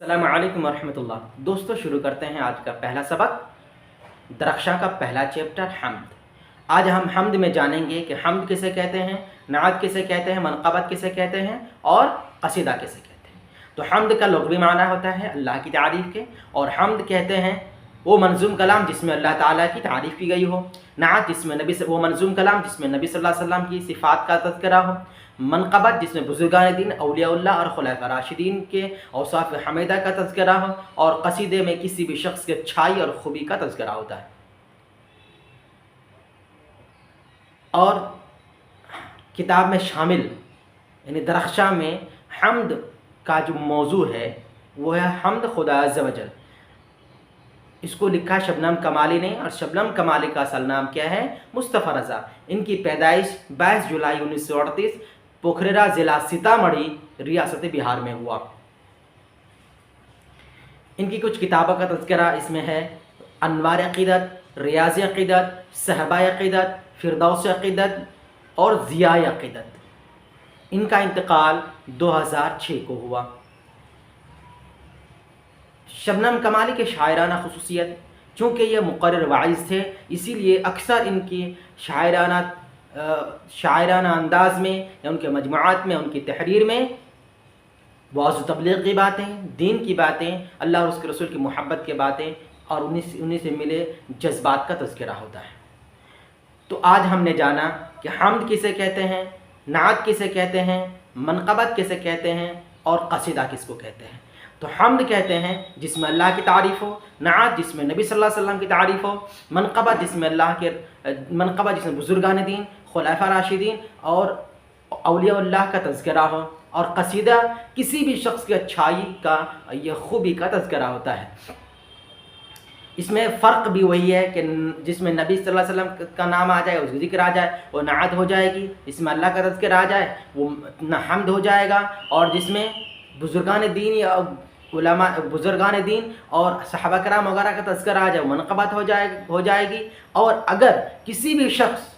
السلام علیکم ورحمۃ اللہ۔ دوستو شروع کرتے ہیں آج کا پہلا سبق، درخشاں کا پہلا چیپٹر حمد۔ آج ہم حمد میں جانیں گے کہ حمد کسے کہتے ہیں، نعت کسے کہتے ہیں، منقبت کسے کہتے ہیں اور قصیدہ کسے کہتے ہیں۔ تو حمد کا لغوی معنی ہوتا ہے اللہ کی تعریف کے، اور حمد کہتے ہیں وہ منظوم کلام جس میں اللہ تعالیٰ کی تعریف کی گئی ہو۔ نعت جس میں وہ منظوم کلام جس میں نبی صلی اللہ علیہ وسلم کی صفات کا تذکرہ ہو۔ منقبت جس میں بزرگان دین، اولیاء اللہ اور خلفاء راشدین کے اوصاف حمیدہ کا تذکرہ ہو، اور قصیدے میں کسی بھی شخص کے اچھائی اور خوبی کا تذکرہ ہوتا ہے۔ اور کتاب میں شامل یعنی درخشاں میں حمد کا جو موضوع ہے وہ ہے حمد خدا عز و جل۔ اس کو لکھا شبنم کمالی نے، اور شبنم کمالی کا اصل نام کیا ہے؟ مصطفیٰ رضا۔ ان کی پیدائش 22 جولائی 1938 پوکھرا ضلع سیتامڑھی ریاست بہار میں ہوا۔ ان کی کچھ کتابوں کا تذکرہ اس میں ہے: انوار عقیدت، ریاض عقیدت، صحبہ عقیدت، فردوس عقیدت اور ضیاء عقیدت۔ ان کا انتقال 2006 کو ہوا۔ شبنم کمالی کے شاعرانہ خصوصیت، چونکہ یہ مقرر واعظ تھے اسی لیے اکثر ان کی شاعرانہ انداز میں یا ان کے مجموعات میں، ان کی تحریر میں وعظ و تبلیغ کی باتیں، دین کی باتیں، اللہ اور اس کے رسول کی محبت کی باتیں اور انہیں سے ملے جذبات کا تذکرہ ہوتا ہے۔ تو آج ہم نے جانا کہ حمد کسے کہتے ہیں، نعت کسے کہتے ہیں، منقبت کسے کہتے ہیں اور قصیدہ کس کو کہتے ہیں۔ تو حمد کہتے ہیں جس میں اللہ کی تعریف ہو، نعت جس میں نبی صلی اللہ علیہ وسلم کی تعریف ہو، منقبت جس میں بزرگان دین، خلفاء راشدین اور اولیاء اللہ کا تذکرہ ہو، اور قصیدہ کسی بھی شخص کی اچھائی کا یا خوبی کا تذکرہ ہوتا ہے۔ اس میں فرق بھی وہی ہے کہ جس میں نبی صلی اللہ علیہ وسلم کا نام آ جائے، اس کا ذکر آ جائے، وہ نعت ہو جائے گی، جس میں اللہ کا تذکرہ آ جائے وہ حمد ہو جائے گا، اور جس میں بزرگان دین یا علماء بزرگان دین اور صحابہ کرام وغیرہ کا تذکرہ آ جائے وہ منقبت ہو جائے گی، اور اگر کسی بھی شخص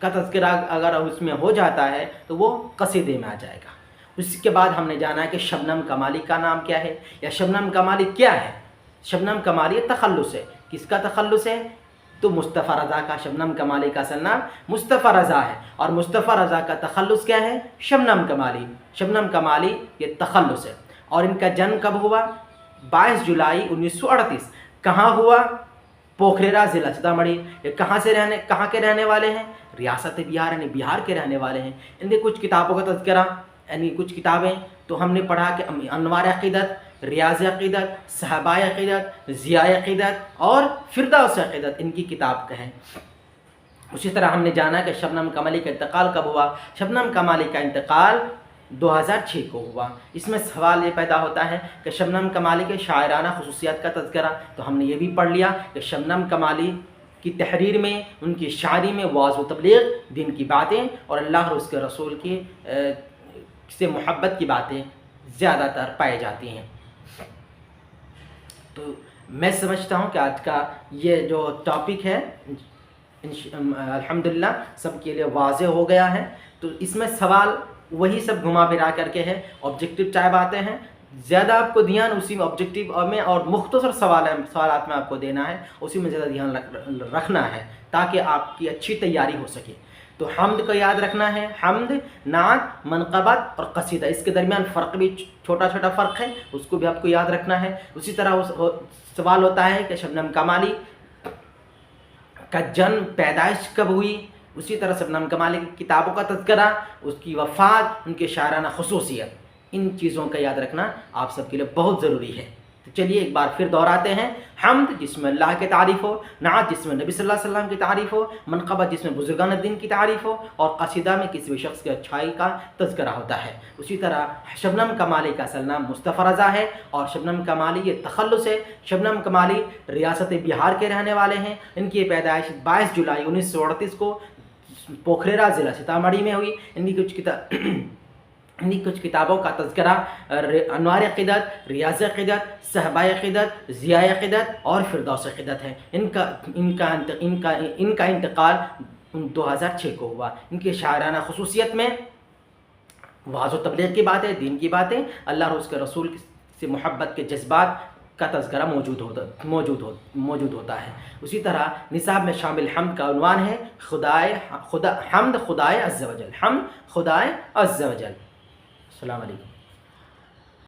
کا تذکرہ اگر اس میں ہو جاتا ہے تو وہ قصیدے میں آ جائے گا۔ اس کے بعد ہم نے جانا ہے کہ شبنم کمالی کا نام کیا ہے یا شبنم کمالی کیا ہے۔ شبنم کمالی تخلص ہے۔ کس کا تخلص ہے؟ تو مصطفیٰ رضا کا۔ شبنم کمالی کا اصل نام مصطفیٰ رضا ہے، اور مصطفیٰ رضا کا تخلص کیا ہے؟ شبنم کمالی۔ شبنم کمالی یہ تخلص ہے۔ اور ان کا جنم کب ہوا؟ 22 جولائی 1938۔ کہاں ہوا؟ پوکھرا ضلع سیتامڑھی۔ یہ کہاں کے رہنے والے ہیں؟ ریاست بہار یعنی بہار کے رہنے والے ہیں۔ ان کی کچھ کتابوں کا تذکرہ یعنی کچھ کتابیں تو ہم نے پڑھا کہ انوار عقیدت، ریاض عقیدت، صحبہ عقیدت، ضیاء عقیدت اور فردوس عقیدت ان کی کتاب کا ہے۔ اسی طرح ہم نے جانا کہ شبنم کمالی کا انتقال کب ہوا۔ شبنم کمالی کا انتقال 2006 کو ہوا۔ اس میں سوال یہ پیدا ہوتا ہے کہ شبنم کمالی کے شاعرانہ خصوصیات کا تذکرہ، تو ہم نے یہ بھی پڑھ لیا کہ شبنم کمالی کی تحریر میں، ان کی شاعری میں وعظ و تبلیغ، دین کی باتیں اور اللہ اور اس کے رسول کی سے محبت کی باتیں زیادہ تر پائی جاتی ہیں۔ تو میں سمجھتا ہوں کہ آج کا یہ جو ٹاپک ہے الحمدللہ سب کے لیے واضح ہو گیا ہے۔ تو اس میں سوال وہی سب گھما پھرا کر کے ہے، آبجیکٹیو ٹائپ آتے ہیں، زیادہ آپ کو دھیان اسی میں آبجیکٹیو میں اور مختصر سوالات میں آپ کو دینا ہے، اسی میں زیادہ دھیان رکھنا ہے تاکہ آپ کی اچھی تیاری ہو سکے۔ تو حمد کو یاد رکھنا ہے، حمد، نعت، منقبت اور قصیدہ، اس کے درمیان فرق بھی چھوٹا چھوٹا فرق ہے، اس کو بھی آپ کو یاد رکھنا ہے۔ اسی طرح سوال ہوتا ہے کہ شبنم کمالی کا جنم، پیدائش کب ہوئی، اسی طرح شبنم کمالی کی کتابوں کا تذکرہ، اس کی وفات، ان کے شاعرانہ خصوصیت، ان چیزوں کا یاد رکھنا آپ سب کے لیے بہت ضروری ہے۔ تو چلیے ایک بار پھر دہراتے ہیں، حمد جس میں اللہ کی تعریف ہو، نعت جس میں نبی صلی اللہ علیہ وسلم کی تعریف ہو، منقبت جس میں بزرگان دین کی تعریف ہو، اور قصیدہ میں کسی بھی شخص کی اچھائی کا تذکرہ ہوتا ہے۔ اسی طرح شبنم کمالی کا اصل نام مصطفیٰ رضا ہے، اور شبنم کمالی یہ تخلص ہے۔ شبنم کمالی ریاست بہار کے رہنے والے ہیں۔ ان کی پیدائش 22 جولائی 1938 کو پوکھرا ضلع سیتامڑھی میں ہوئی۔ ان کی کچھ کتابوں کا تذکرہ انوار عقیدت، ریاض عقیدت، صحبہ عقیدت، ضیاء عقیدت اور فردوس عقیدت ہے۔ ان کا انتقال 2006 کو ہوا۔ ان کی شاعرانہ خصوصیت میں وعظ و تبلیغ کی باتیں، دین کی باتیں، اللہ اور اس کے رسول سے محبت کے جذبات کا تذکرہ موجود ہوتا ہے۔ اسی طرح نصاب میں شامل حمد کا عنوان ہے حمد خدائے عز و جل، حمد خدائے عز و جل۔ السلام علیکم۔